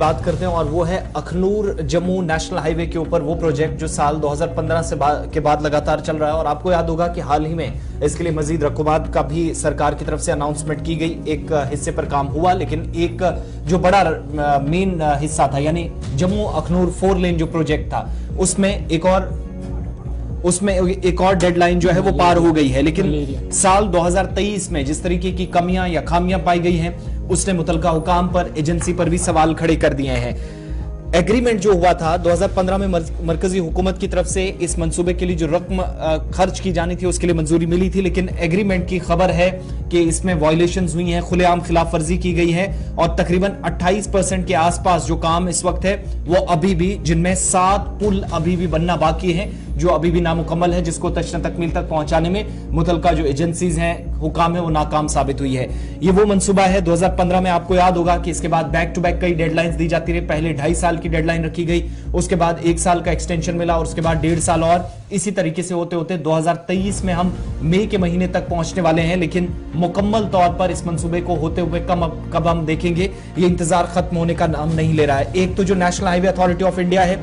बात करते हैं और वो है अखनूर जम्मू नेशनल हाईवे के ऊपर वो प्रोजेक्ट जो साल 2015 के बाद लगातार चल रहा है। और आपको याद होगा कि हाल ही में इसके लिए मजीद रकूमात का भी सरकार की तरफ से अनाउंसमेंट की गई। एक हिस्से पर काम हुआ, लेकिन एक जो बड़ा मेन हिस्सा था यानी जम्मू अखनूर 4 लेन जो प्रोजेक्ट था उसमें एक और डेडलाइन जो है वो पार हो गई है। लेकिन साल 2023 में जिस तरीके की कमियां या खामियां पाई गई हैं उसने मुतलका हुकाम पर, एजेंसी पर भी सवाल खड़े कर दिए हैं। एग्रीमेंट जो हुआ था 2015 में मरकजी हुकूमत की तरफ से इस मंसूबे के लिए जो रकम खर्च की जानी थी उसके लिए मंजूरी मिली थी, लेकिन एग्रीमेंट की खबर है कि इसमें वायलेशंस हुई हैं, खुलेआम खिलाफ वर्जी की गई है और तकरीबन 28% के आसपास जो काम इस वक्त है वो अभी भी, जिनमें 7 पुल अभी भी बनना बाकी है जो अभी भी नामुकम्मल है, जिसको तशरीह तकमील तक पहुंचाने में मुतलका जो एजेंसीज हैं, हुकाम है, वो नाकाम साबित हुई है। ये वो मंसूबा है 2015 में, आपको याद होगा कि इसके बाद बैक टू बैक कई डेडलाइंस दी जाती रही। पहले 2.5 साल की डेडलाइन रखी गई, उसके बाद 1 साल का एक्सटेंशन मिला और उसके बाद 1.5 साल और इसी तरीके से होते होते 2023 में हम मई के महीने तक पहुंचने वाले हैं। लेकिन मुकम्मल तौर पर इस मंसूबे को होते हुए कब हम देखेंगे, ये इंतजार खत्म होने का नाम नहीं ले रहा है। एक तो जो national highway authority of India है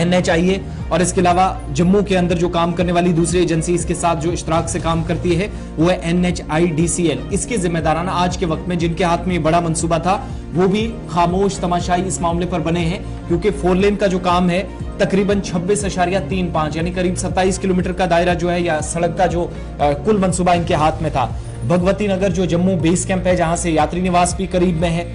NHIA, और इसके अलावा जम्मू के अंदर जो काम करने वाली दूसरी एजेंसी इसके साथ जो इश्तराक से काम करती है वो है NHIDCL। इसके जिम्मेदाराना आज के वक्त में जिनके हाथ में ये बड़ा मंसूबा था वो भी खामोश तमाशाई इस मामले पर बने हैं, क्योंकि 4 लेन का जो काम है तकरीबन 26.35 यानी करीब 27 किलोमीटर का दायरा जो है या सड़क का जो कुल मंसूबा इनके हाथ में था। भगवती नगर जो जम्मू बेस कैंप है, जहां से यात्री निवास भी करीब में है,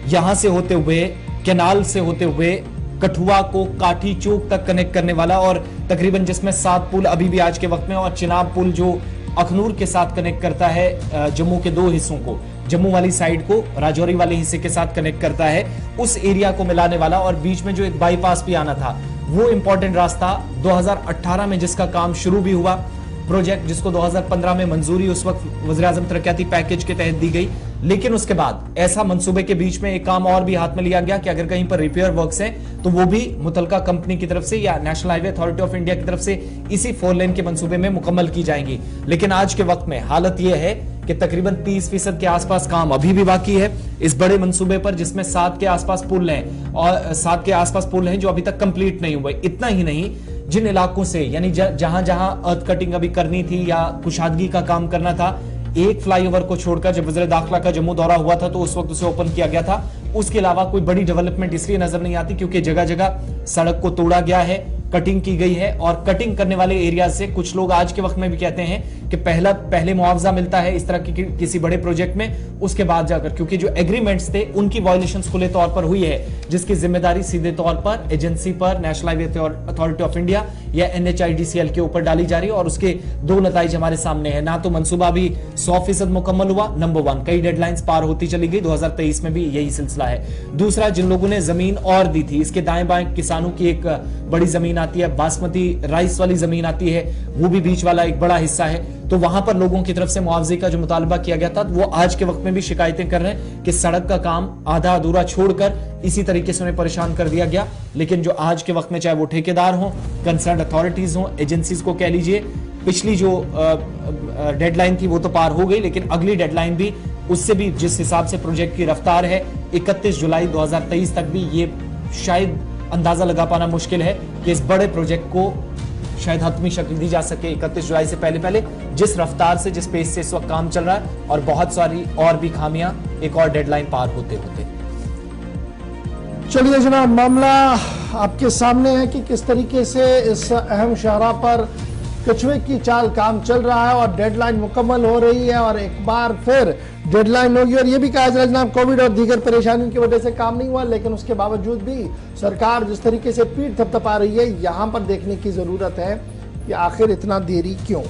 यहां से होते हुए कैनाल से होते हुए कठुआ को काठी चौक तक कनेक्ट करने वाला, और तकरीबन जिसमें 7 पुल अभी भी आज के वक्त में, और चिनाब पुल जो अखनूर के साथ कनेक्ट करता है जम्मू के 2 हिस्सों को, जम्मू वाली साइड को राजौरी वाले हिस्से के साथ कनेक्ट करता है, उस एरिया को मिलाने वाला, और बीच में जो एक बाईपास भी आना था वो इंपॉर्टेंट रास्ता 2018 में जिसका काम शुरू भी हुआ, प्रोजेक्ट जिसको 2015 में मंजूरी उस वक्त वज़ीर-ए-आज़म तरक्याती पैकेज के तहत दी गई। लेकिन उसके बाद ऐसा मंसूबे के बीच में एक काम और भी हाथ में लिया गया कि अगर कहीं पर रिपेयर वर्क्स हैं तो वो भी मुतलका कंपनी की तरफ से या national highway authority of India की तरफ से इसी 4 लेन के मंसूबे में मुकम्मल की जाएंगी। लेकिन आज के वक्त में हालत यह है कि तकरीबन 30% के आसपास काम अभी भी बाकी है इस बड़े मंसूबे पर, जिसमें 7 के आसपास पुल हैं और 7 के आसपास पुल हैं जो अभी तक कंप्लीट नहीं हुए। इतना ही नहीं, जिन इलाकों से यानी जहां जहां अर्थ कटिंग अभी करनी थी या कुशादगी का काम करना था, एक फ्लाईओवर को छोड़कर जब वज़ीर दाखिला का जम्मू दौरा हुआ था तो उस वक्त उसे ओपन किया गया था। उसके अलावा कोई बड़ी डेवलपमेंट इसलिए नजर नहीं आती क्योंकि जगह जगह सड़क को तोड़ा गया है, कटिंग की गई है, और कटिंग करने वाले एरिया से कुछ लोग आज के वक्त में भी कहते हैं कि पहले मुआवजा मिलता है इस तरह की किसी बड़े प्रोजेक्ट में, उसके बाद जाकर, क्योंकि जो एग्रीमेंट्स थे उनकी वायलेशंस खुले तौर पर हुई है, जिसकी जिम्मेदारी सीधे तौर पर एजेंसी पर, national highway authority of India या NHIDCL के ऊपर डाली जा रही है। और उसके 2 नतीजे हमारे सामने है, ना तो मंसूबा भी 100% मुकम्मल हुआ, नंबर 1 कई डेडलाइंस पार होती चली गई, 2023 में भी यही सिलसिला है। दूसरा, जिन लोगों ने जमीन और दी थी, इसके दाएं बाएं किसानों की एक बड़ी जमीन आती है, बासमती राइस वाली जमीन आती है, वो भी बीच वाला एक बड़ा हिस्सा है, तो वहां पर लोगों की तरफ से मुआवजे का जो मुतालबा किया गया था वो आज के वक्त में भी शिकायतें कर रहे हैं कि सड़क का काम आधा अधूरा छोड़कर इसी तरीके से उन्हें परेशान कर दिया गया। लेकिन जो आज के वक्त में, चाहे वो ठेकेदार हो, कंसर्न अथॉरिटीज हो, एजेंसीज को कह लीजिए, पिछली जो डेडलाइन थी वो तो पार हो गई, लेकिन अगली डेडलाइन भी, उससे भी जिस हिसाब से प्रोजेक्ट की रफ्तार है 31 जुलाई 2023 तक भी ये शायद अंदाजा लगा पाना मुश्किल है कि इस बड़े प्रोजेक्ट को शायद हतमी शक्ल दी जा सके 31 जुलाई से पहले जिस रफ्तार से, जिस पेस से इस वक्त काम चल रहा है, और बहुत सारी और भी खामियां एक और डेडलाइन पार होते होते। चलिए जनाब, मामला आपके सामने है कि किस तरीके से इस अहम शाहराह पर कछुए की चाल काम चल रहा है और डेडलाइन मुकम्मल हो रही है, और एक बार फिर डेडलाइन होगी। और ये भी कहा जा रहा है कोविड और दीगर परेशानियों की वजह से काम नहीं हुआ, लेकिन उसके बावजूद भी सरकार जिस तरीके से पीठ थपथपा रही है, यहाँ पर देखने की जरूरत है कि आखिर इतना देरी क्यों।